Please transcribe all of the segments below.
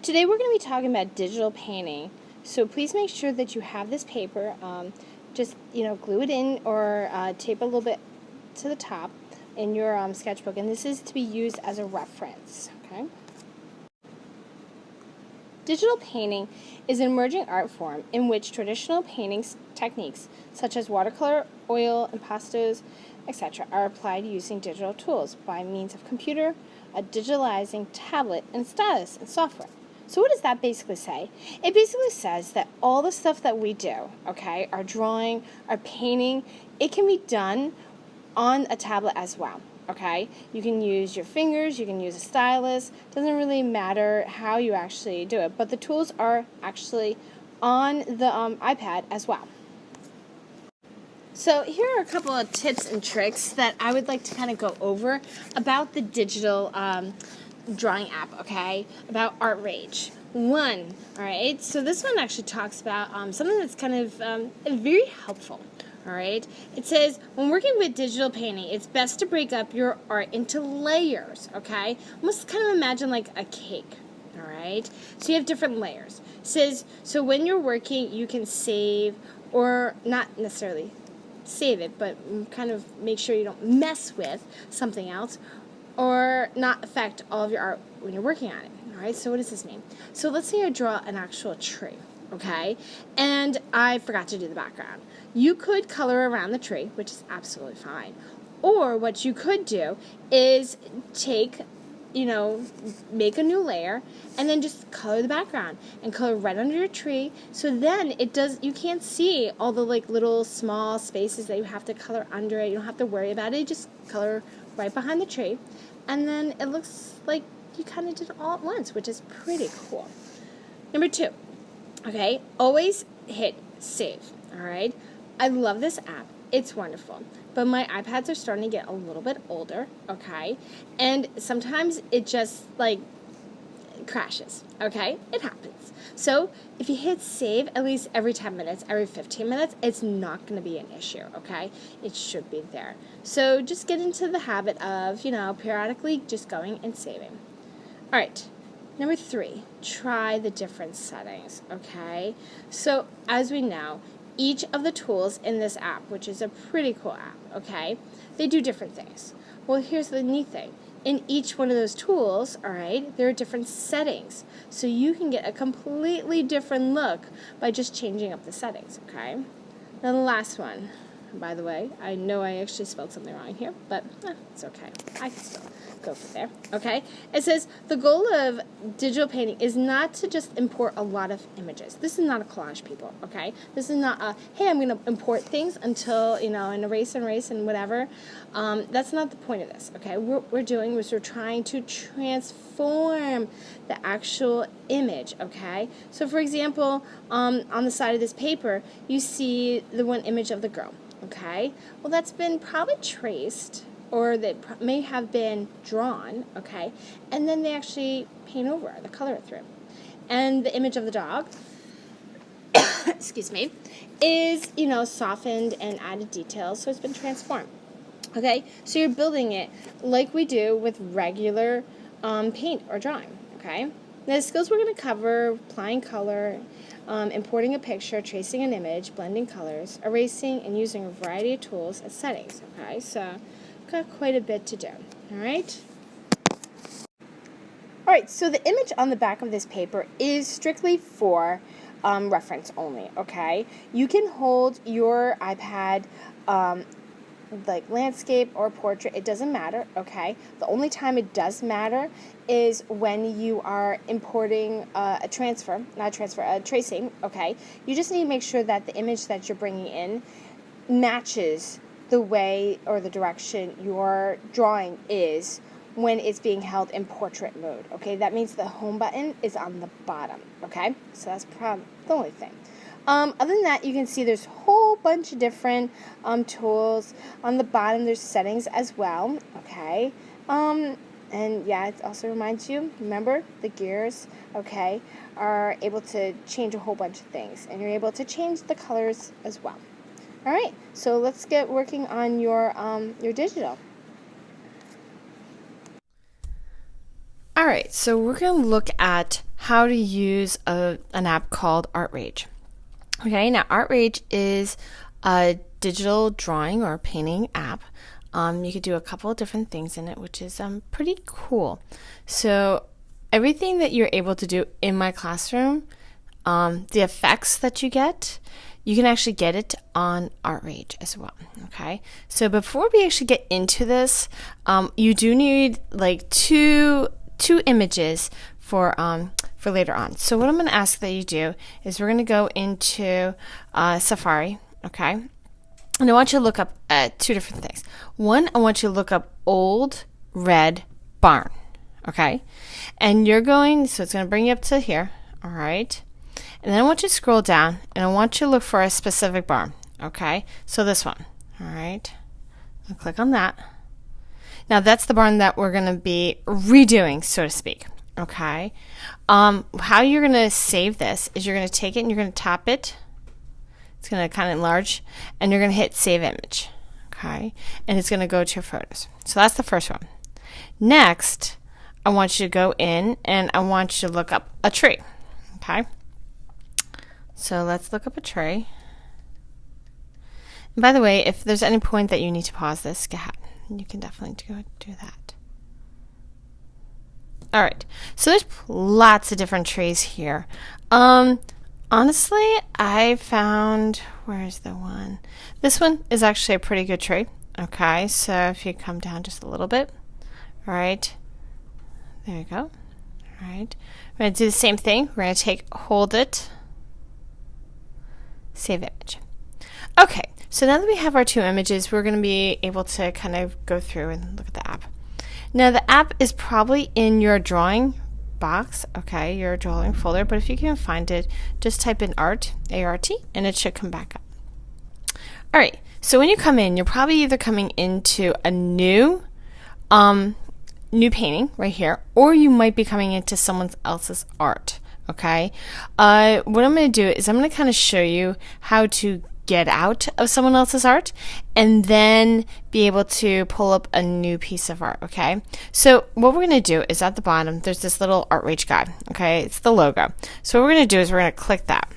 Today we're going to be talking about digital painting. So please make sure that you have this paper. Just glue it in or tape a little bit to the top in your sketchbook, and this is to be used as a reference. Okay. Digital painting is an emerging art form in which traditional painting techniques such as watercolor, oil, impastos, etc. are applied using digital tools by means of computer, a digitalizing tablet, and stylus and software. So what does that basically say? It basically says that all the stuff that we do, okay, our drawing, our painting, it can be done on a tablet as well. Okay, you can use your fingers, you can use a stylus. Doesn't really matter how you actually do it, but the tools are actually on the iPad as well. So here are a couple of tips and tricks that I would like to kind of go over about the digital drawing app, okay, about ArtRage. One, all right, so this one actually talks about something that's kind of very helpful. All right, it says, when working with digital painting, it's best to break up your art into layers, okay? Almost kind of imagine like a cake, all right? So you have different layers. It says, so when you're working, you can save, or not necessarily save it, but kind of make sure you don't mess with something else or not affect all of your art when you're working on it, all right? So what does this mean? So let's say I draw an actual tree, okay? And I forgot to do the background. You could color around the tree, which is absolutely fine. Or what you could do is take, make a new layer and then just color the background and color right under your tree. So then you can't see all the little small spaces that you have to color under it. You don't have to worry about it. You just color right behind the tree. And then it looks like you kind of did it all at once, which is pretty cool. Number 2, okay, always hit save, all right? I love this app. It's wonderful. But my iPads are starting to get a little bit older, okay? And sometimes it just, crashes, okay? It happens. So if you hit save at least every 10 minutes, every 15 minutes, it's not going to be an issue, okay? It should be there. So just get into the habit of, periodically just going and saving. All right. Number 3, try the different settings, okay? So as we know, each of the tools in this app, which is a pretty cool app, okay, they do different things. Well, here's the neat thing. In each one of those tools, all right, there are different settings. So you can get a completely different look by just changing up the settings, okay? Now the last one, by the way, I know I actually spelled something wrong here, but it's okay. I can still go from there, okay? It says, the goal of digital painting is not to just import a lot of images. This is not a collage, people, okay? This is not a, hey, I'm going to import things until, and erase and whatever. That's not the point of this, okay? What we're doing is we're trying to transform the actual image, okay? So, for example, on the side of this paper, you see the one image of the girl. Okay, well that's been probably traced, or that may have been drawn, okay, and then they actually paint over the color through. And the image of the dog, excuse me, is, softened and added details, so it's been transformed. Okay, so you're building it like we do with regular paint or drawing, okay? Now the skills we're going to cover: applying color, importing a picture, tracing an image, blending colors, erasing, and using a variety of tools and settings, okay? So got quite a bit to do, all right? All right, so the image on the back of this paper is strictly for reference only, okay? You can hold your iPad like landscape or portrait, it doesn't matter, okay? The only time it does matter is when you are importing a tracing, okay? You just need to make sure that the image that you're bringing in matches the way or the direction your drawing is when it's being held in portrait mode, okay? That means the home button is on the bottom, okay? So that's probably the only thing. Other than that, you can see there's a whole bunch of different tools. On the bottom, there's settings as well, okay? And yeah, it also reminds you, remember, the gears, okay, are able to change a whole bunch of things. And you're able to change the colors as well. All right, so let's get working on your digital. All right, so we're going to look at how to use an app called ArtRage. Okay, now ArtRage is a digital drawing or painting app. You could do a couple of different things in it, which is pretty cool. So everything that you're able to do in my classroom, the effects that you can actually get it on ArtRage as well. Okay, so before we actually get into this, you do need like two images for later on. So what I'm going to ask that you do is we're going to go into Safari. Okay, and I want you to look up two different things. One, I want you to look up Old Red Barn. Okay, and you're going, so it's going to bring you up to here. All right, and then I want you to scroll down and I want you to look for a specific barn. Okay, so this one. All right, I'll click on that. Now that's the barn that we're going to be redoing, so to speak. Okay, how you're going to save this is you're going to take it and you're going to tap it. It's going to kind of enlarge, and you're going to hit Save Image. Okay, and it's going to go to your photos. So that's the first one. Next, I want you to go in and I want you to look up a tree. Okay, so let's look up a tree. And by the way, if there's any point that you need to pause this, go ahead. You can definitely do that. All right, so there's lots of different trees here. Honestly, I found, where's the one? This one is actually a pretty good tree. Okay, so if you come down just a little bit, all right, there you go. All right, we're going to do the same thing. We're going to hold it, save image. Okay, so now that we have our two images, we're going to be able to kind of go through and look at the app. Now the app is probably in your drawing box, okay, your drawing folder, but if you can't find it, just type in art, A-R-T, and it should come back up. All right, so when you come in, you're probably either coming into a new painting right here, or you might be coming into someone else's art, okay? What I'm going to do is I'm going to kind of show you how to get out of someone else's art and then be able to pull up a new piece of art. Okay, so what we're going to do is at the bottom there's this little ArtRage guide. Okay, it's the logo. So what we're going to do is we're going to click that.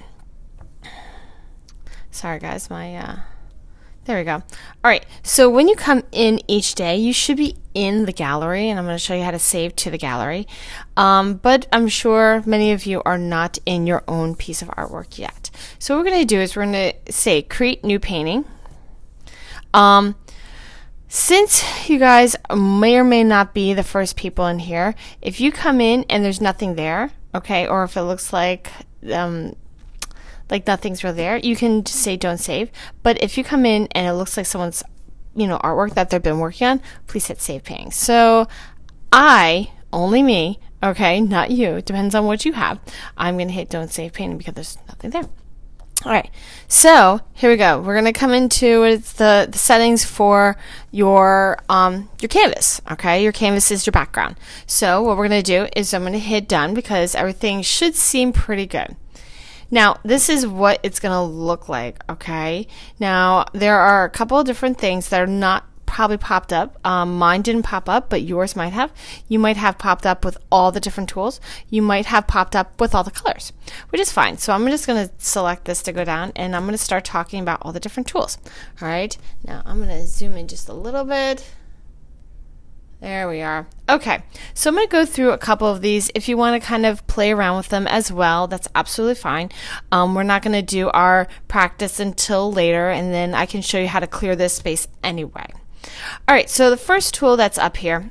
Sorry guys, there we go. All right, so when you come in each day, you should be in the gallery, and I'm going to show you how to save to the gallery. But I'm sure many of you are not in your own piece of artwork yet. So what we're going to do is we're going to say create new painting. Since you guys may or may not be the first people in here, if you come in and there's nothing there, okay, or if it looks like nothing's really there, you can just say don't save. But if you come in and it looks like someone's artwork that they've been working on, please hit save painting. So only me, okay, not you, depends on what you have, I'm going to hit don't save painting because there's nothing there. All right, so here we go. We're going to come into the settings for your canvas. Okay, your canvas is your background. So what we're going to do is I'm going to hit done because everything should seem pretty good. Now, this is what it's going to look like, okay? Now, there are a couple of different things that are not probably popped up. Mine didn't pop up, but yours might have. You might have popped up with all the different tools. You might have popped up with all the colors, which is fine. So I'm just going to select this to go down, and I'm going to start talking about all the different tools. All right? Now, I'm going to zoom in just a little bit. There we are. Okay, so I'm going to go through a couple of these. If you want to kind of play around with them as well, that's absolutely fine. We're not going to do our practice until later, and then I can show you how to clear this space anyway. All right, so the first tool that's up here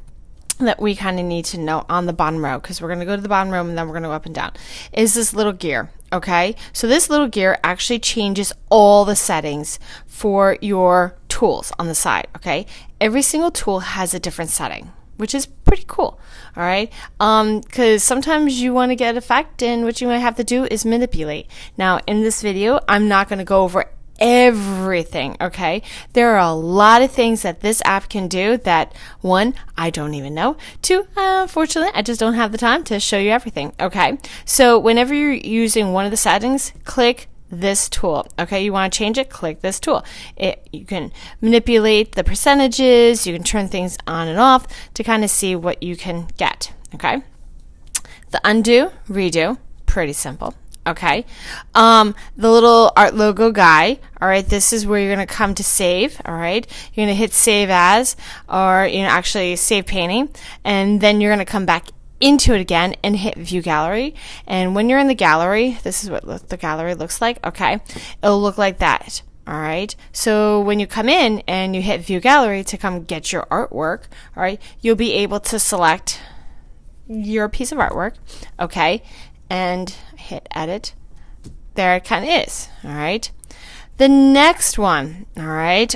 that we kind of need to know on the bottom row, because we're going to go to the bottom row and then we're going to go up and down, is this little gear. Okay, so this little gear actually changes all the settings for your tools on the side. Okay, every single tool has a different setting, which is pretty cool. All right, because sometimes you want to get effect, and what you might have to do is manipulate. Now in this video, I'm not going to go over everything. Okay, there are a lot of things that this app can do that, one, I don't even know, two, unfortunately I just don't have the time to show you everything. Okay, so whenever you're using one of the settings, click this tool. Okay, you want to change it, click this tool. You can manipulate the percentages, you can turn things on and off to kind of see what you can get. Okay, The undo, redo, pretty simple. Okay. The little art logo guy. All right. This is where you're going to come to save. All right. You're going to hit save as, or, actually save painting. And then you're going to come back into it again and hit view gallery. And when you're in the gallery, this is what the gallery looks like. Okay. It'll look like that. All right. So when you come in and you hit view gallery to come get your artwork, all right, you'll be able to select your piece of artwork. Okay. And hit edit. There it kind of is. All right. The next one, all right,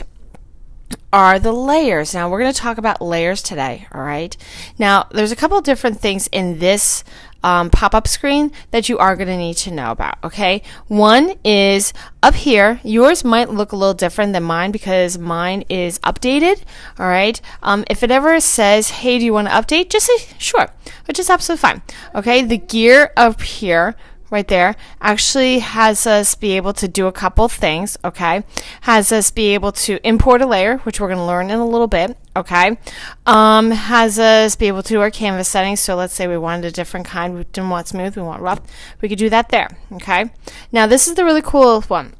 are the layers. Now we're going to talk about layers today. All right. Now there's a couple different things in this pop-up screen that you are going to need to know about. Okay. One is up here. Yours might look a little different than mine because mine is updated. All right. If it ever says, hey, do you want to update? Just say sure, which is absolutely fine. Okay. The gear up here right there actually has us be able to do a couple things. Okay. Has us be able to import a layer, which we're going to learn in a little bit. Okay. Has us be able to do our canvas settings. So let's say we wanted a different kind. We didn't want smooth. We want rough. We could do that there. Okay. Now this is the really cool one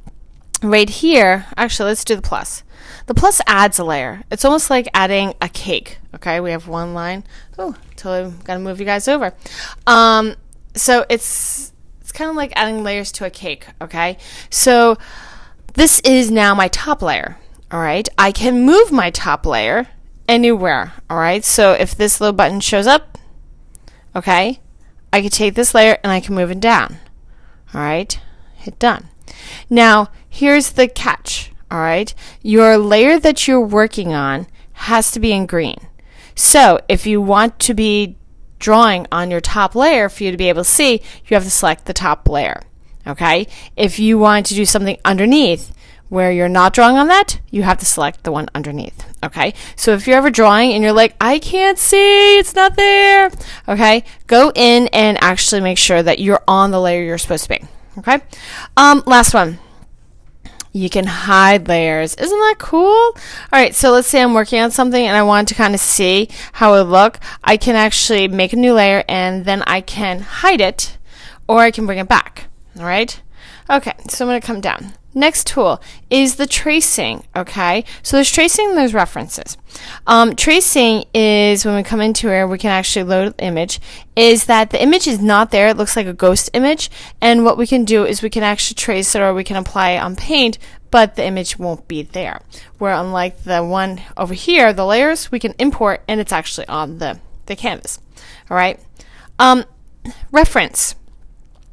right here. Actually, let's do the plus. The plus adds a layer. It's almost like adding a cake. Okay. We have one line. Oh, totally got to move you guys over. So it's kind of like adding layers to a cake, okay? So this is now my top layer, all right? I can move my top layer anywhere, all right? So if this little button shows up, okay, I can take this layer and I can move it down, all right? Hit done. Now, here's the catch, all right? Your layer that you're working on has to be in green. So if you want to be drawing on your top layer for you to be able to see, you have to select the top layer. Okay? If you want to do something underneath where you're not drawing on that, you have to select the one underneath. Okay? So if you're ever drawing and you're like, I can't see, it's not there. Okay? Go in and actually make sure that you're on the layer you're supposed to be. Okay? Last one. You can hide layers. Isn't that cool? All right, so let's say I'm working on something and I want to kind of see how it would look. I can actually make a new layer and then I can hide it or I can bring it back. All right? Okay, so I'm going to come down. Next tool is the tracing, okay? So there's tracing and there's references. Tracing is when we come into here, we can actually load the image, is that the image is not there. It looks like a ghost image. And what we can do is we can actually trace it or we can apply it on paint, but the image won't be there. Where unlike the one over here, the layers, we can import and it's actually on the canvas. All right? Reference.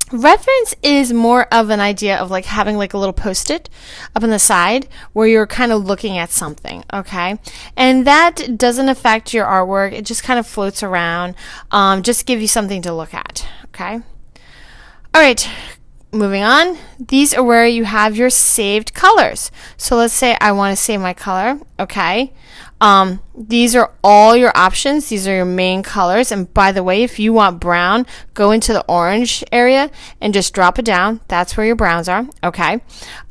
Reference is more of an idea of like having like a little post-it up on the side where you're kind of looking at something, okay? And that doesn't affect your artwork. It just kind of floats around, just give you something to look at, okay? All right, moving on. These are where you have your saved colors. So let's say I want to save my color, okay? These are all your options. These are your main colors. And by the way, if you want brown, go into the orange area and just drop it down. That's where your browns are. Okay.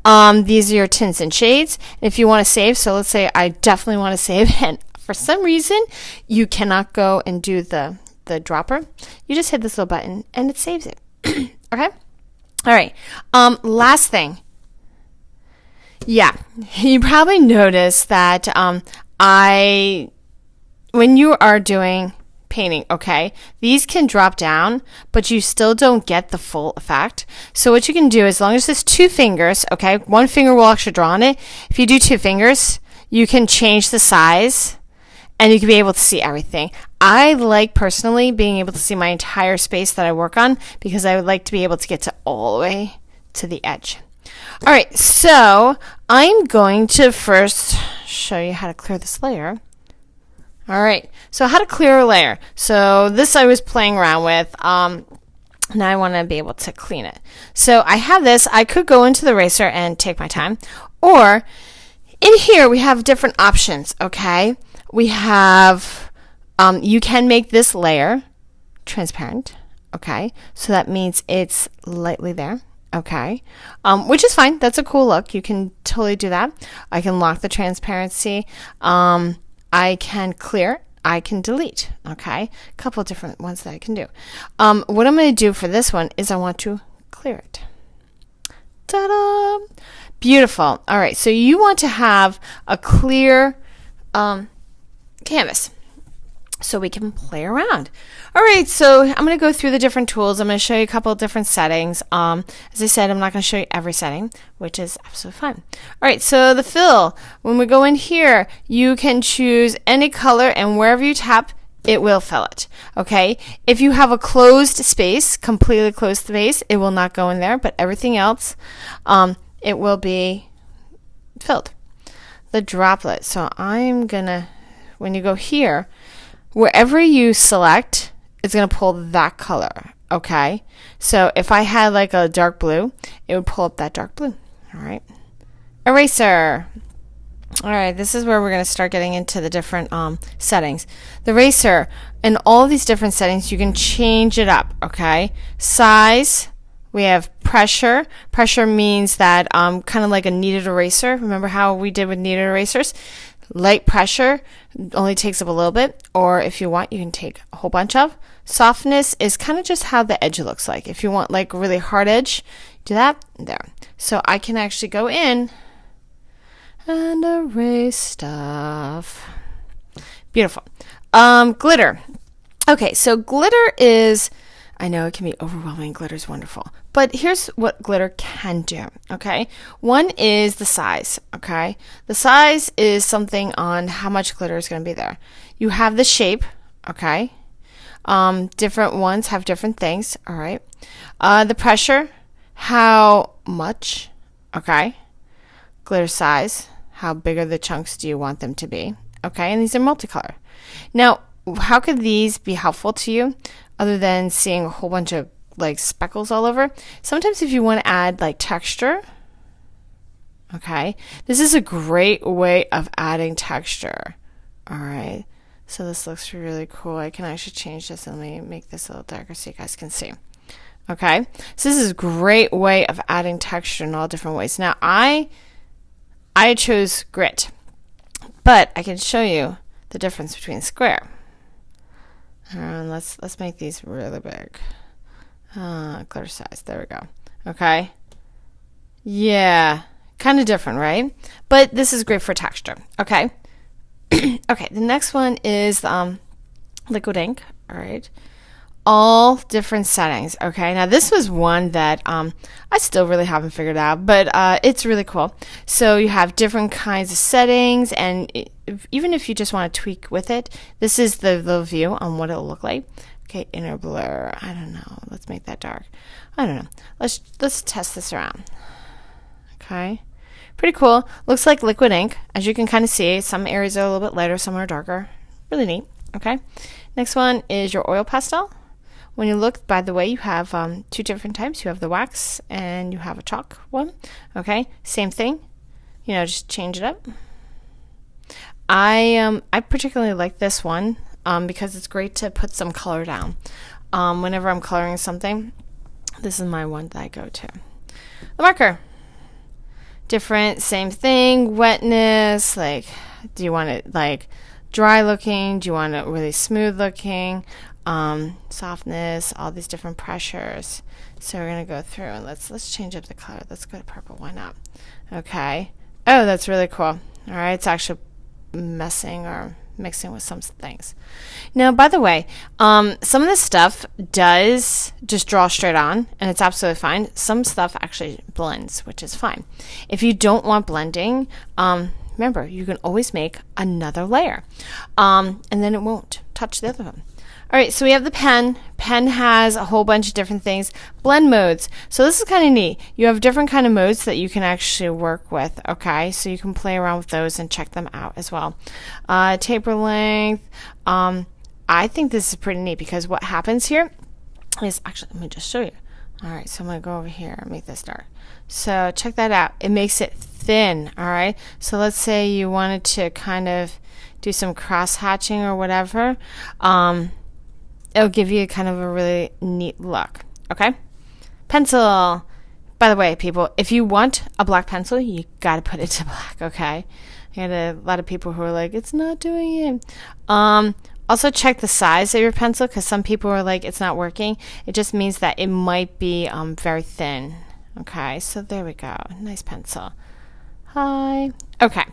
These are your tints and shades. And if you want to save, so let's say I definitely want to save, and for some reason you cannot go and do the dropper, you just hit this little button and it saves it. Okay. All right. Last thing. Yeah, you probably noticed that when you are doing painting, okay, these can drop down, but you still don't get the full effect. So what you can do, as long as there's 2 fingers, okay, 1 finger will actually draw on it. If you do 2 fingers, you can change the size and you can be able to see everything. I like personally being able to see my entire space that I work on because I would like to be able to get to all the way to the edge. All right, so I'm going to first show you how to clear this layer. All right, so how to clear a layer. So this I was playing around with. Now I want to be able to clean it. So I have this. I could go into the eraser and take my time. Or in here we have different options, okay? We have, you can make this layer transparent, okay? So that means it's lightly there. Okay, which is fine. That's a cool look. You can totally do that. I can lock the transparency. I can clear. I can delete. Okay, a couple of different ones that I can do. What I'm going to do for this one is I want to clear it. Ta-da! Beautiful. All right, so you want to have a clear canvas so we can play around. All right, so I'm going to go through the different tools. I'm going to show you a couple of different settings. As I said, I'm not going to show you every setting, which is absolutely fine. All right, so the fill. When we go in here, you can choose any color, and wherever you tap, it will fill it. Okay, if you have a closed space, completely closed space, it will not go in there, but everything else, it will be filled. The droplet. So I'm gonna, when you go here, wherever you select, it's gonna pull that color. Okay, so if I had like a dark blue, it would pull up that dark blue. All right, eraser. All right, this is where we're going to start getting into the different settings. The eraser, in all these different settings, you can change it up, okay? Size, we have pressure. Pressure means that kind of like a kneaded eraser. Remember how we did with kneaded erasers? Light pressure only takes up a little bit, or if you want, you can take a whole bunch of. Softness is kind of just how the edge looks like. If you want like a really hard edge, do that there. So I can actually go in and erase stuff. Beautiful. Glitter. Okay, so glitter is, I know it can be overwhelming. Glitter is wonderful. But here's what glitter can do, okay? One is the size, okay? The size is something on how much glitter is going to be there. You have the shape, okay? Different ones have different things, all right? The pressure, how much, okay? Glitter size, how big are the chunks do you want them to be? Okay, and these are multicolor. Now, how could these be helpful to you other than seeing a whole bunch of like speckles all over? Sometimes if you want to add like texture, okay, this is a great way of adding texture. All right, so this looks really cool. I can actually change this and let me make this a little darker so you guys can see. Okay, so this is a great way of adding texture in all different ways. Now, I chose grit, but I can show you the difference between square. Let's make these really big. Glitter size. There we go. Okay. Yeah, kind of different, right? But this is great for texture. Okay. Okay. The next one is liquid ink. All right. All different settings. Okay, now this was one that I still really haven't figured out, but it's really cool. So you have different kinds of settings, and even if you just want to tweak with it, this is the little view on what it'll look like. Okay, inner blur. I don't know. Let's make that dark. I don't know. Let's test this around. Okay, pretty cool. Looks like liquid ink, as you can kind of see. Some areas are a little bit lighter, some are darker. Really neat. Okay, next one is your oil pastel. When you look, by the way, you have two different types. You have the wax and you have a chalk one. Okay, same thing. You know, just change it up. I particularly like this one because it's great to put some color down. Whenever I'm coloring something, this is my one that I go to. The marker. Different, same thing. Wetness, like, do you want it like dry looking? Do you want it really smooth looking? Softness, all these different pressures. So we're gonna go through and let's change up the color. Let's go to purple. Why not? Okay. Oh, that's really cool. All right, it's actually messing or mixing with some things. Now, by the way, some of this stuff does just draw straight on, and it's absolutely fine. Some stuff actually blends, which is fine. If you don't want blending, remember you can always make another layer, and then it won't touch the other one. All right, so we have the pen. Pen has a whole bunch of different things. Blend modes. So this is kind of neat. You have different kind of modes that you can actually work with, okay? So you can play around with those and check them out as well. Taper length. I think this is pretty neat because what happens here is, actually, let me just show you. All right, so I'm going to go over here and make this dark. So check that out. It makes it thin, all right? So let's say you wanted to kind of do some cross hatching or whatever. It'll give you kind of a really neat look. Okay? Pencil. By the way, people, if you want a black pencil, you got to put it to black, okay? I had a lot of people who are like, it's not doing it. Also check the size of your pencil, because some people are like, it's not working. It just means that it might be very thin. Okay, so there we go. Nice pencil. Hi. Okay.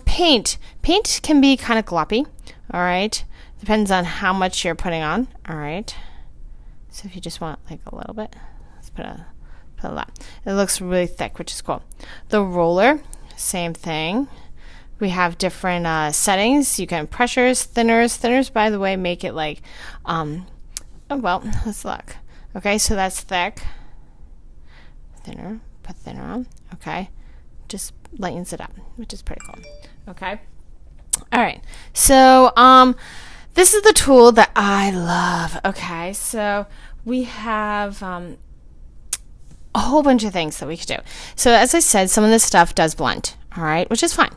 Paint. Paint can be kind of gloppy. All right. Depends on how much you're putting on. All right. So if you just want like a little bit, let's put a lot. It looks really thick, which is cool. The roller, same thing. We have different settings. You can pressures, thinners. Thinners, by the way, make it like, oh well, let's look. Okay, so that's thick. Thinner, put thinner on. Okay, just lightens it up, which is pretty cool. Okay, all right. So this is the tool that I love. Okay, so we have a whole bunch of things that we could do. So as I said, some of this stuff does blend. All right, which is fine.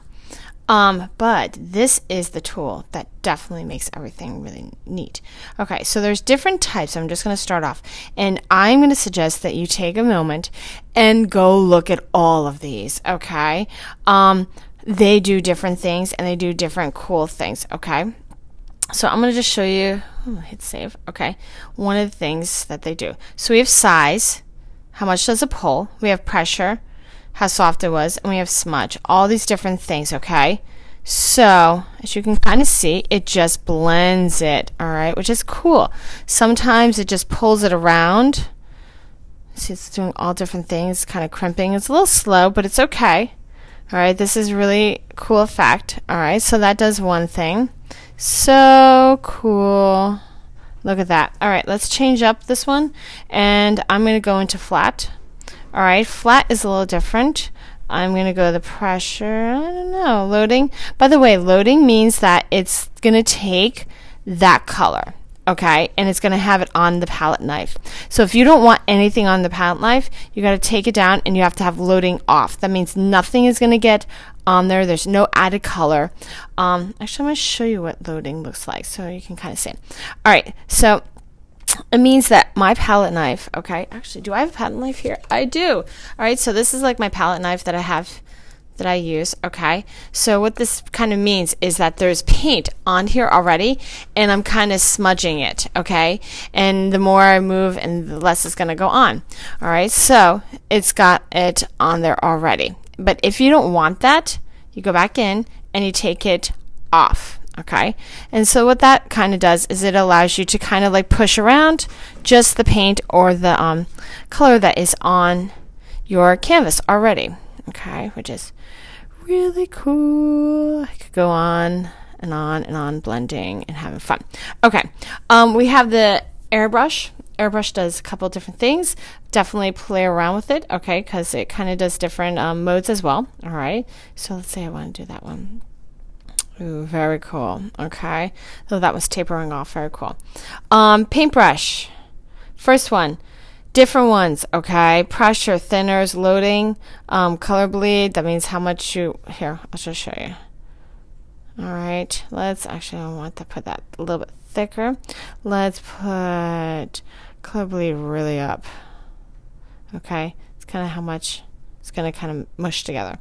But this is the tool that definitely makes everything really neat. Okay, so there's different types. I'm just going to start off. And I'm going to suggest that you take a moment and go look at all of these, okay? They do different things and they do different cool things, okay? So I'm going to just show you, hit save, okay, one of the things that they do. So we have size, how much does it pull? We have pressure, how soft it was, and we have smudge, all these different things, okay? So as you can kind of see, it just blends it, all right, which is cool. Sometimes it just pulls it around. See, it's doing all different things, kind of crimping. It's a little slow, but it's okay. All right, this is really cool effect. All right, so that does one thing. So cool. Look at that. All right, let's change up this one, and I'm going to go into flat. All right, flat is a little different. I'm going to go to the pressure. I don't know, loading. By the way, loading means that it's going to take that color, okay, and it's going to have it on the palette knife. So if you don't want anything on the palette knife, you got to take it down and you have to have loading off. That means nothing is going to get on there. There's no added color. Actually, I'm going to show you what loading looks like so you can kind of see. All right, so it means that my palette knife, okay, actually, do I have a palette knife here? I do. All right, so this is like my palette knife that I have, that I use, okay? So what this kind of means is that there's paint on here already, and I'm kind of smudging it, okay? And the more I move, and the less it's going to go on. All right, so it's got it on there already. But if you don't want that, you go back in and you take it off. Okay, and so what that kind of does is it allows you to kind of like push around just the paint or the color that is on your canvas already. Okay, which is really cool. I could go on and on and on, blending and having fun. Okay, we have the airbrush. Airbrush does a couple different things. Definitely play around with it, okay, because it kind of does different modes as well. All right, so let's say I want to do that one. Ooh, very cool. Okay. So that was tapering off. Very cool. Paintbrush. First one. Different ones. Okay. Pressure, thinners, loading, color bleed. That means how much you. Here, I'll just show you. All right. Let's actually, I want to put that a little bit thicker. Let's put color bleed really up. Okay. It's kind of how much it's going to kind of mush together.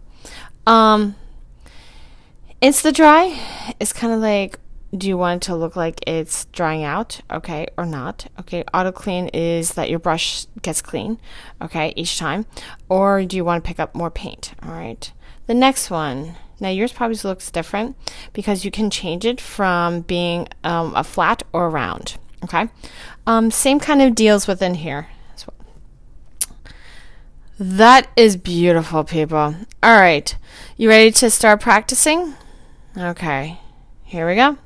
Insta dry is kind of like, do you want it to look like it's drying out, okay, or not? Okay, auto clean is that your brush gets clean, okay, each time. Or do you want to pick up more paint? All right. The next one, now yours probably looks different because you can change it from being a flat or a round, okay? Same kind of deals within here as well. That is beautiful, people. All right, you ready to start practicing? Okay, here we go.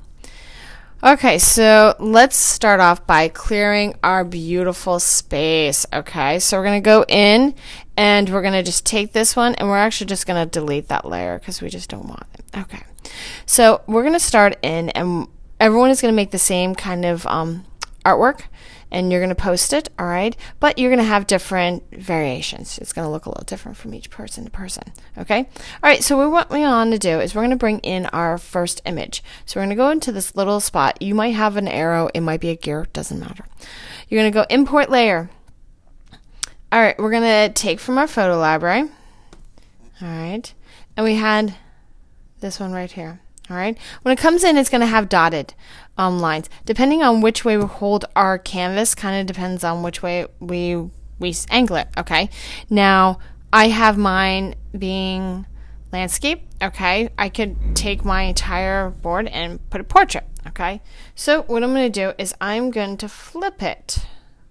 Okay, so let's start off by clearing our beautiful space. Okay, so we're going to go in and we're going to just take this one and we're actually just going to delete that layer because we just don't want it. Okay, so we're going to start in and everyone is going to make the same kind of artwork and you're going to post it, all right? But you're going to have different variations. It's going to look a little different from each person to person, okay? All right, so what we want to do is we're going to bring in our first image. So we're going to go into this little spot. You might have an arrow. It might be a gear. Doesn't matter. You're going to go import layer. All right, we're going to take from our photo library, all right? And we had this one right here, All right. When it comes in, it's going to have dotted lines. Depending on which way we hold our canvas, kind of depends on which way we angle it. Okay. Now, I have mine being landscape. Okay. I could take my entire board and put a portrait. Okay. So what I'm going to do is I'm going to flip it.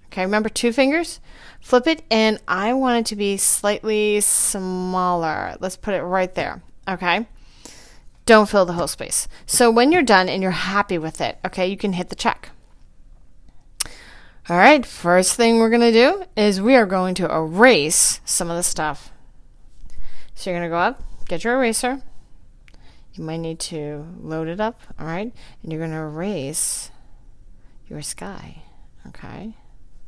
Okay. Remember 2 fingers? Flip it, and I want it to be slightly smaller. Let's put it right there. Okay. Don't fill the whole space. So when you're done and you're happy with it, okay, you can hit the check. All right, first thing we're going to do is we are going to erase some of the stuff. So you're going to go up, get your eraser. You might need to load it up, all right? And you're going to erase your sky, okay?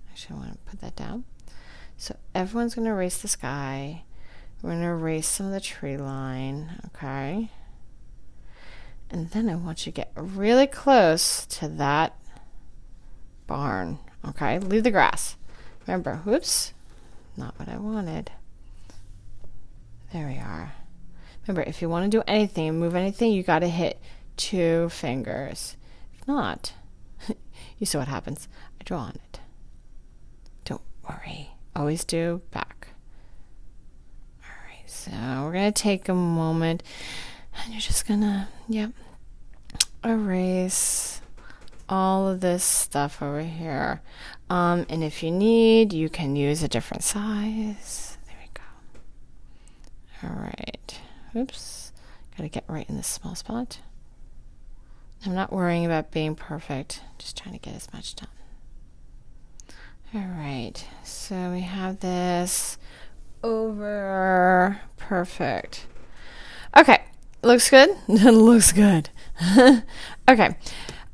Actually, I want to put that down. So everyone's going to erase the sky. We're going to erase some of the tree line, okay? And then I want you to get really close to that barn, okay? Leave the grass. Remember, whoops, not what I wanted. There we are. Remember, if you want to do anything, move anything, you got to hit 2 fingers. If not, you see what happens. I draw on it. Don't worry. Always do back. All right, so we're going to take a moment, and you're just going to, erase all of this stuff over here. And if you need, you can use a different size. There we go. All right. Oops. Got to get right in this small spot. I'm not worrying about being perfect. Just trying to get as much done. All right. So we have this over. Perfect. Okay. Looks good? Looks good. Okay.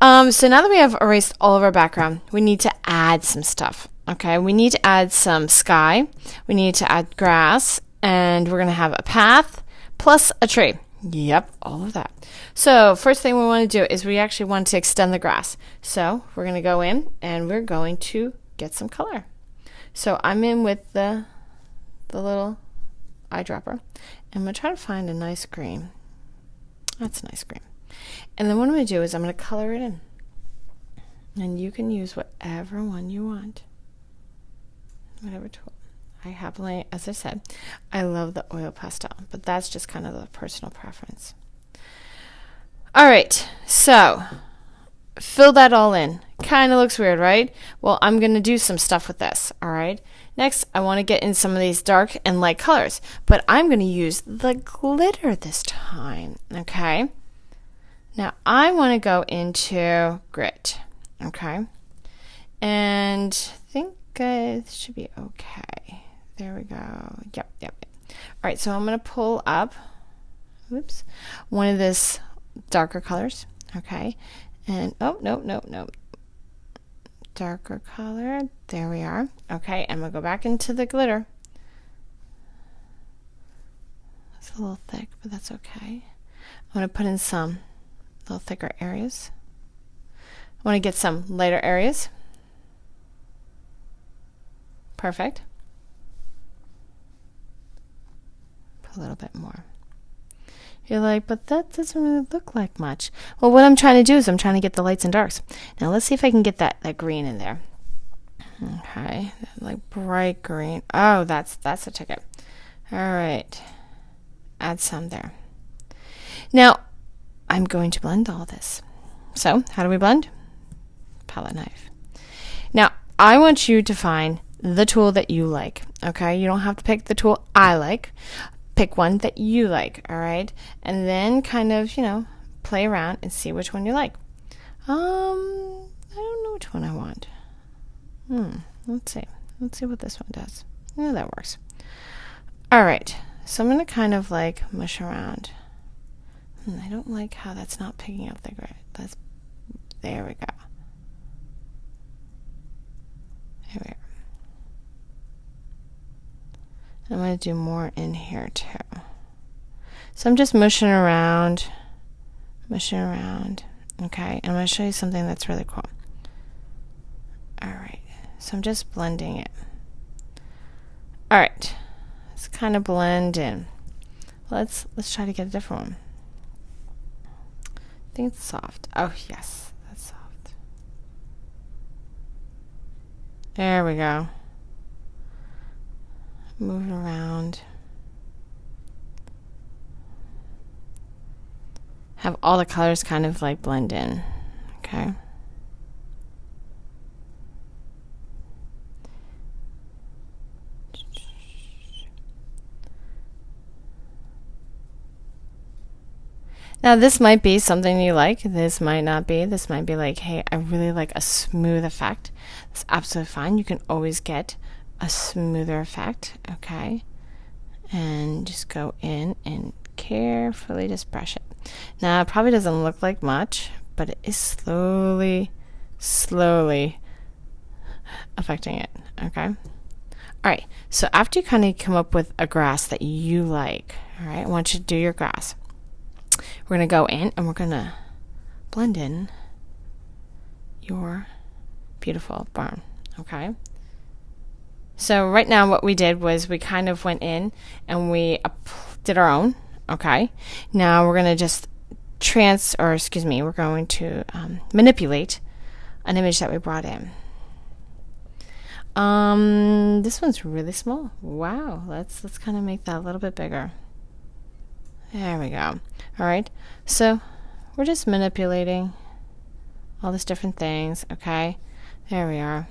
So now that we have erased all of our background, we need to add some stuff. Okay. We need to add some sky. We need to add grass. And we're going to have a path plus a tree. Yep. All of that. So first thing we want to do is we actually want to extend the grass. So we're going to go in and we're going to get some color. So I'm in with the little eyedropper. I'm going to try to find a nice green. That's a nice green. And then what I'm going to do is I'm going to color it in. And you can use whatever one you want. Whatever tool. I happily, as I said, I love the oil pastel, but that's just kind of the personal preference. All right, so fill that all in. Kind of looks weird, right? Well, I'm going to do some stuff with this, all right? Next, I want to get in some of these dark and light colors, but I'm going to use the glitter this time, okay? Now, I want to go into grit, okay? And I think it should be okay. There we go. Yep. All right, so I'm going to pull up, one of this darker colors, okay? And, no. Darker color. There we are. Okay, I'm going to go back into the glitter. It's a little thick, but that's okay. I'm going to put in some little thicker areas. I want to get some lighter areas. Perfect. Put a little bit more. You're like, but that doesn't really look like much. Well, what I'm trying to do is I'm trying to get the lights and darks. Now let's see if I can get that green in there. Okay, like bright green. Oh, that's a ticket. All right, add some there. Now I'm going to blend all this. So how do we blend? Palette knife. Now I want you to find the tool that you like. Okay, you don't have to pick the tool I like. Pick one that you like, all right? And then kind of, play around and see which one you like. I don't know which one I want. Let's see. Let's see what this one does. Yeah, that works. All right. So I'm going to kind of like mush around. I don't like how that's not picking up the grit. There we go. Here we are. I'm going to do more in here too. So I'm just mushing around. Okay, and I'm going to show you something that's really cool. All right, so I'm just blending it. All right, let's kind of blend in. Let's try to get a different one. I think it's soft. Oh, yes, that's soft. There we go. Move it around. Have all the colors kind of like blend in. Okay. Now, this might be something you like. This might not be. This might be like, hey, I really like a smooth effect. That's absolutely fine. You can always get a smoother effect, okay? And just go in and carefully just brush it. Now, it probably doesn't look like much, but it is slowly affecting it, okay? All right, so after you kind of come up with a grass that you like, all right, I want you to do your grass. We're going to go in and we're going to blend in your beautiful barn, okay? So right now what we did was we kind of went in and we did our own, okay? Now we're going to just we're going to manipulate an image that we brought in. This one's really small. Wow, let's kind of make that a little bit bigger. There we go. All right, so we're just manipulating all these different things, okay? There we are.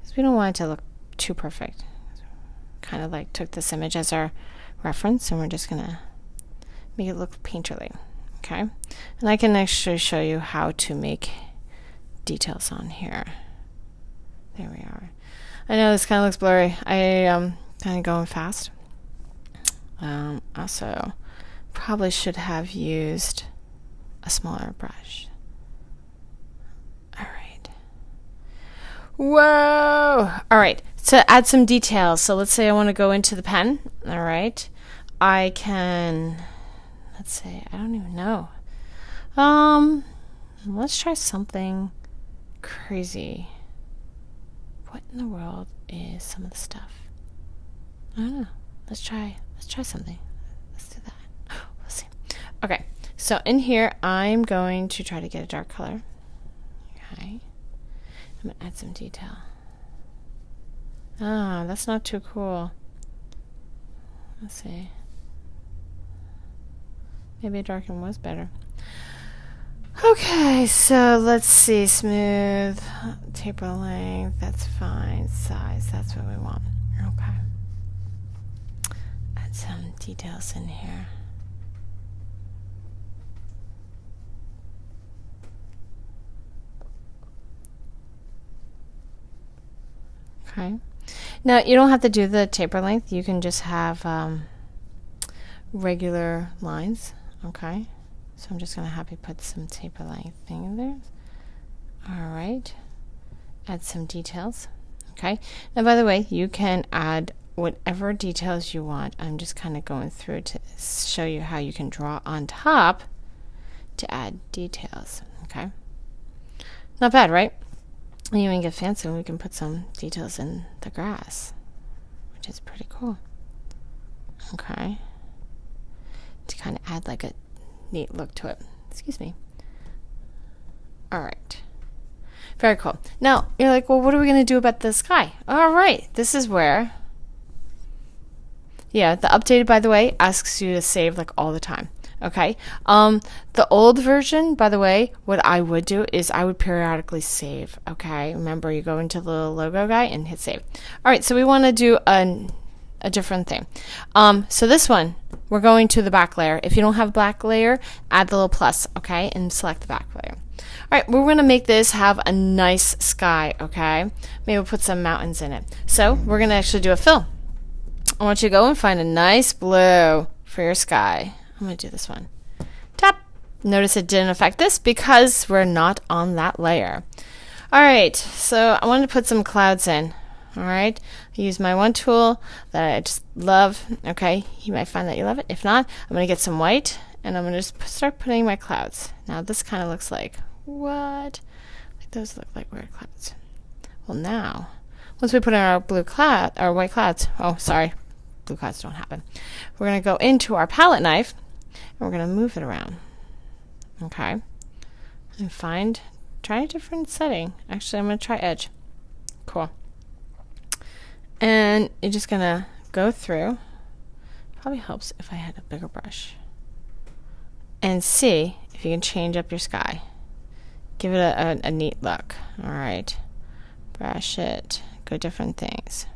Because we don't want it to look too perfect. Kind of like took this image as our reference, and we're just going to make it look painterly, okay? And I can actually show you how to make details on here. There we are. I know this kind of looks blurry. I am kind of going fast. Also, probably should have used a smaller brush. All right. Whoa! All right. To add some details, so let's say I want to go into the pen. All right. I can. Let's say I don't even know. Let's try something crazy. What in the world is some of the stuff? I don't know. Let's try something. Let's do that. We'll see. Okay, so in here, I'm going to try to get a dark color. Okay. I'm going to add some detail. Ah, that's not too cool. Let's see. Maybe a darken was better. Okay, so let's see. Smooth, taper length, that's fine. Size, that's what we want. Okay. Add some details in here. Okay. Now, you don't have to do the taper length. You can just have regular lines. Okay. So I'm just going to have you put some taper length thing in there. All right. Add some details. Okay. Now, by the way, you can add whatever details you want. I'm just kind of going through to show you how you can draw on top to add details. Okay. Not bad, right? And you can get fancy and we can put some details in the grass, which is pretty cool. Okay. To kind of add like a neat look to it. Excuse me. All right. Very cool. Now, you're like, well, what are we going to do about the sky? All right. This is where, yeah, the updated, by the way, asks you to save like all the time. Okay. The old version, by the way, what I would do is I would periodically save. Okay. Remember, you go into the little logo guy and hit save. All right. So we want to do a different thing. So this one, we're going to the back layer. If you don't have black layer, add the little plus, okay, and select the back layer. All right, we're going to make this have a nice sky, okay? Maybe we'll put some mountains in it. So we're going to actually do a fill. I want you to go and find a nice blue for your sky. I'm going to do this one. Tap. Notice it didn't affect this because we're not on that layer. All right, so I wanted to put some clouds in. All right, I use my one tool that I just love. Okay, you might find that you love it. If not, I'm going to get some white and I'm going to just start putting my clouds. Now this kind of looks like, what? Like those look like weird clouds. Well now, once we put in our blue cloud, or white clouds, oh sorry, blue clouds don't happen. We're going to go into our palette knife and we're going to move it around. Okay. And try a different setting. Actually, I'm going to try edge. Cool. And you're just going to go through. Probably helps if I had a bigger brush. And see if you can change up your sky. Give it a neat look. All right. Brush it. Go different things.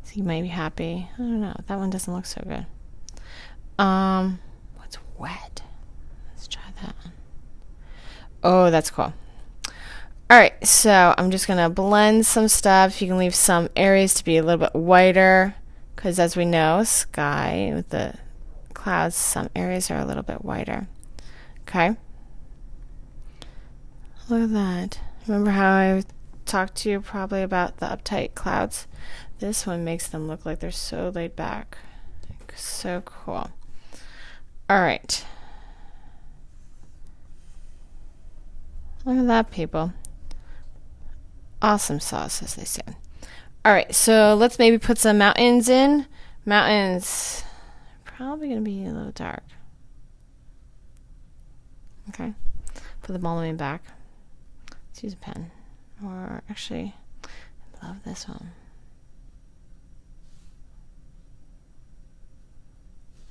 So you might be happy. I don't know. That one doesn't look so good. What's wet? Let's try that one. Oh, that's cool. All right, so I'm just gonna blend some stuff. You can leave some areas to be a little bit whiter, because as we know, sky with the clouds, some areas are a little bit whiter. Okay. Look at that. Remember how I talked to you probably about the uptight clouds? This one makes them look like they're so laid back. So cool. All right. Look at that, people. Awesome sauce, as they say. All right, so let's maybe put some mountains in. Mountains, probably going to be a little dark. Okay. Put them all the way back. Let's use a pen. Or actually, I love this one.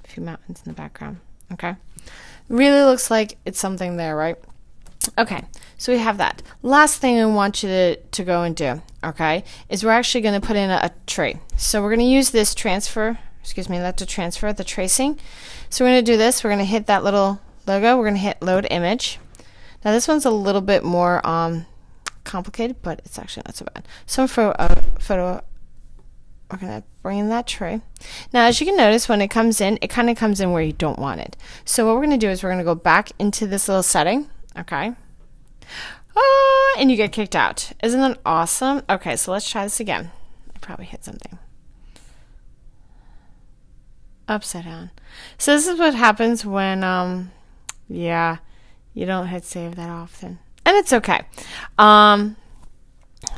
A few mountains in the background. Okay. Really looks like it's something there, right? Okay, so we have that. Last thing I want you to go and do, okay, is we're actually going to put in a tree. So we're going to use this that to transfer the tracing. So we're going to do this. We're going to hit that little logo. We're going to hit load image. Now this one's a little bit more complicated, but it's actually not so bad. So photo, we're going to bring in that tree. Now, as you can notice, when it comes in, it kind of comes in where you don't want it. So what we're going to do is we're going to go back into this little setting. Okay. And you get kicked out. Isn't that awesome? Okay, so let's try this again. I probably hit something. Upside down. So this is what happens when, you don't hit save that often. And it's okay.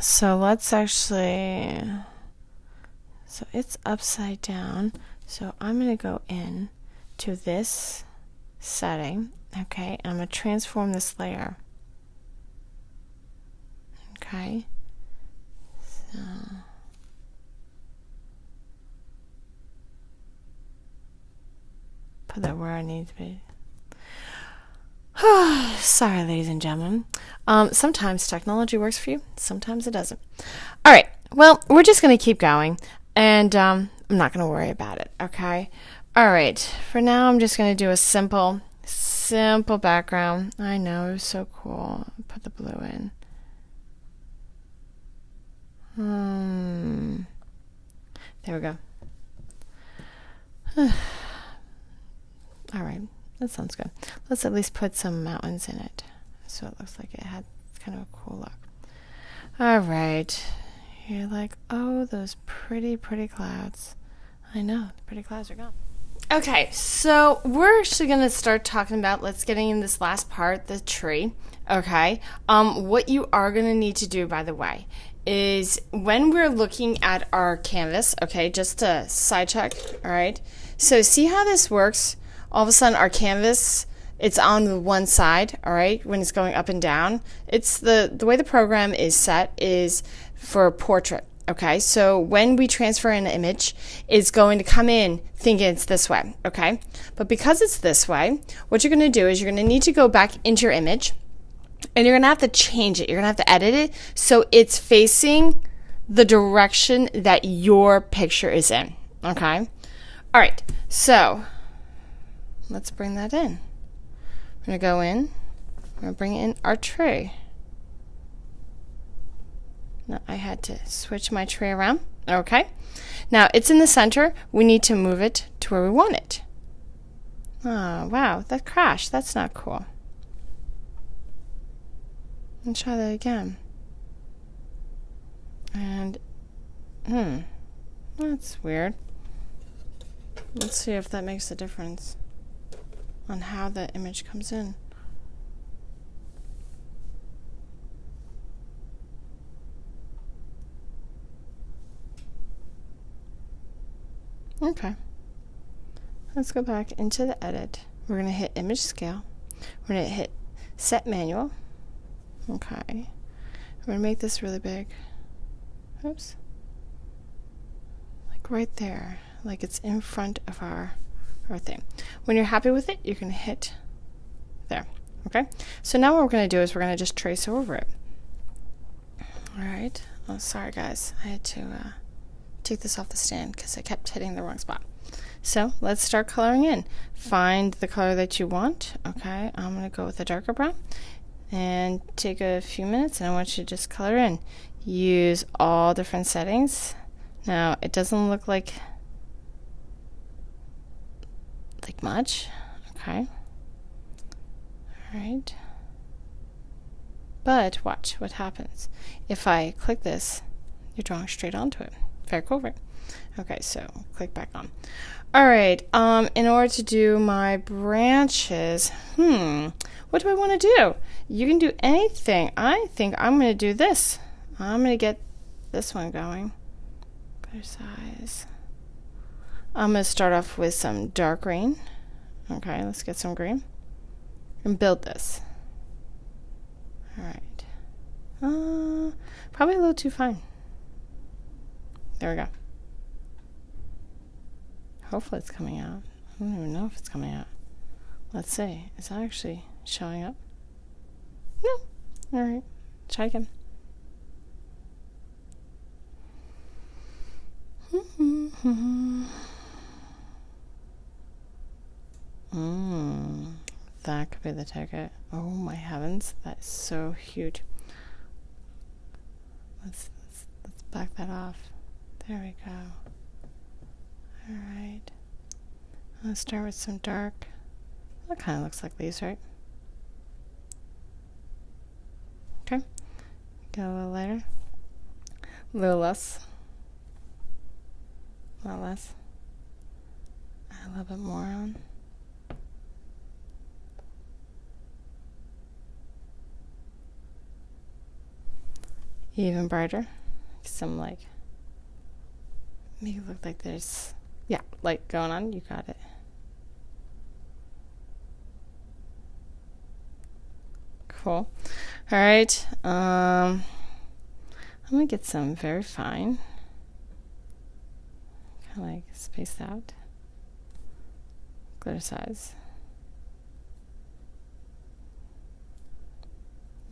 So let's actually, so it's upside down. So I'm going to go in to this setting. Okay, I'm going to transform this layer. Okay, so put that where I need to be. Sorry, ladies and gentlemen. Sometimes technology works for you, sometimes it doesn't. All right, well, we're just going to keep going, and I'm not going to worry about it, okay? All right, for now, I'm just going to do a simple background. I know, it was so cool. Put the blue in. There we go. All right, that sounds good. Let's at least put some mountains in it, so it looks like it had kind of a cool look. All right, you're like, oh, those pretty clouds. I know, the pretty clouds are gone. Okay, so we're actually going to start talking about, let's get in this last part, the tree, okay? What you are going to need to do, by the way, is when we're looking at our canvas, okay, just to side check, all right? So see how this works? All of a sudden our canvas, it's on the one side, all right, when it's going up and down. It's the way the program is set is for portrait. Okay, so when we transfer an image, it's going to come in thinking it's this way, okay? But because it's this way, what you're going to do is you're going to need to go back into your image, and you're going to have to change it. You're going to have to edit it so it's facing the direction that your picture is in, okay? All right, so let's bring that in. We're going to go in. We're going to bring in our tree. Now I had to switch my tree around. Okay. Now it's in the center. We need to move it to where we want it. Oh, wow. That crashed. That's not cool. Let's try that again. And, that's weird. Let's see if that makes a difference on how the image comes in. Okay, let's go back into the edit. we're going to hit image scale. We're going to hit set manual. Okay. We're going to make this really big. Oops. Like right there. Like it's in front of our thing. When you're happy with it, you're going to hit there. Okay. So now what we're going to do is we're going to just trace over it. All right. Oh, sorry guys. I had to take this off the stand because I kept hitting the wrong spot. So let's start coloring in. Find the color that you want. Okay, I'm going to go with a darker brown and take a few minutes, and I want you to just color in. Use all different settings. Now it doesn't look like much. Okay. All right. But watch what happens. If I click this, you're drawing straight onto it. Very cool, right? Okay, so click back on. All right, in order to do my branches, what do I want to do? You can do anything. I think I'm going to do this. I'm going to get this one going. Better size. I'm going to start off with some dark green. Okay, let's get some green. And build this. All right. Probably a little too fine. There we go. Hopefully it's coming out. I don't even know if it's coming out. Let's see. Is that actually showing up? No. All right. Try again. That could be the ticket. Oh my heavens. That is so huge. Let's back that off. There we go. Alright. Let's start with some dark. That kind of looks like these, right? Okay. Go a little lighter. A little less. A lot less. Add a little bit more on. Even brighter. Some like, make it look like there's, yeah, light going on. You got it. Cool. All right. I'm gonna get some very fine, kind of like spaced out glitter size.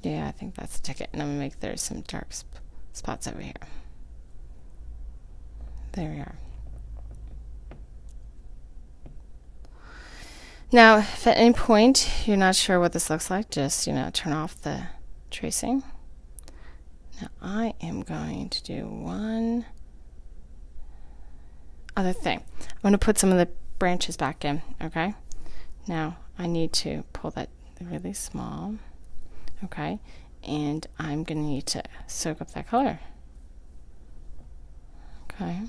Yeah, I think that's a ticket. And I'm going to make there's some dark spots over here. There we are. Now, if at any point you're not sure what this looks like, just, turn off the tracing. Now, I am going to do one other thing. I'm going to put some of the branches back in, okay? Now, I need to pull that really small. Okay, and I'm going to need to soak up that color. Okay.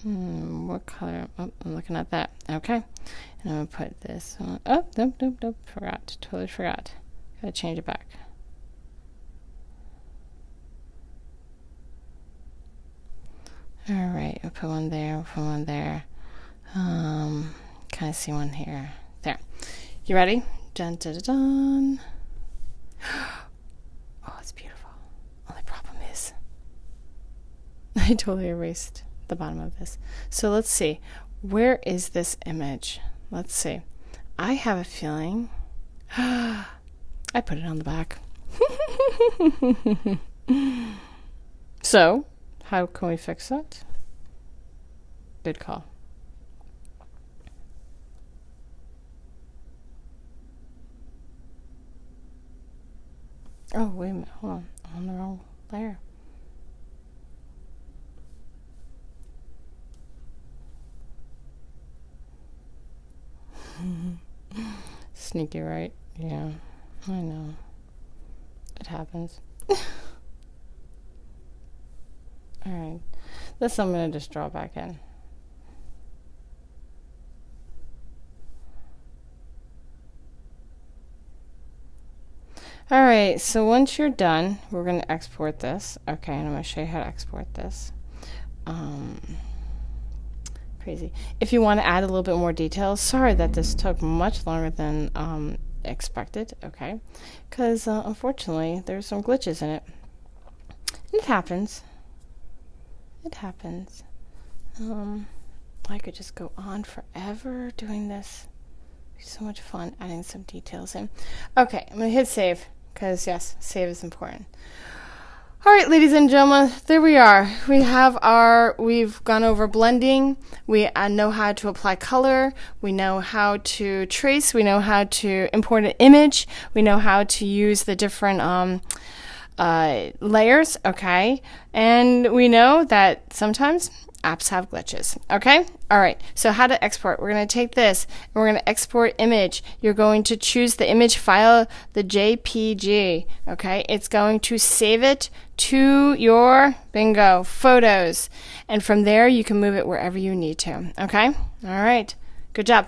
What color? Oh, I'm looking at that. Okay. And I'm going to put this on. Oh, nope. Forgot. Totally forgot. Got to change it back. All right. We'll put one there. We'll put one there. Kind of see one here. There. You ready? Dun, dun, dun, dun. Oh, it's beautiful. Only problem is I totally erased the bottom of this. So let's see. Where is this image? Let's see. I have a feeling I put it on the back. So, how can we fix that? Good call. Oh, wait a minute. Hold on. I'm on the wrong layer. Sneaky, right? Yeah, I know. It happens. Alright. This I'm going to just draw back in. Alright, so once you're done, we're going to export this. Okay, and I'm going to show you how to export this. Crazy. If you want to add a little bit more details, sorry that this took much longer than expected, okay? Because unfortunately, there's some glitches in it. It happens. It happens. I could just go on forever doing this. It's so much fun adding some details in. Okay, I'm going to hit save because, yes, save is important. All right, ladies and gentlemen, there we are. We've gone over blending. We know how to apply color. We know how to trace. We know how to import an image. We know how to use the different layers, okay? And we know that sometimes apps have glitches, okay? All right, so how to export. We're going to take this and we're going to export image. You're going to choose the image file, the JPG, okay? It's going to save it to your, bingo, photos. And from there, you can move it wherever you need to, okay? All right, good job.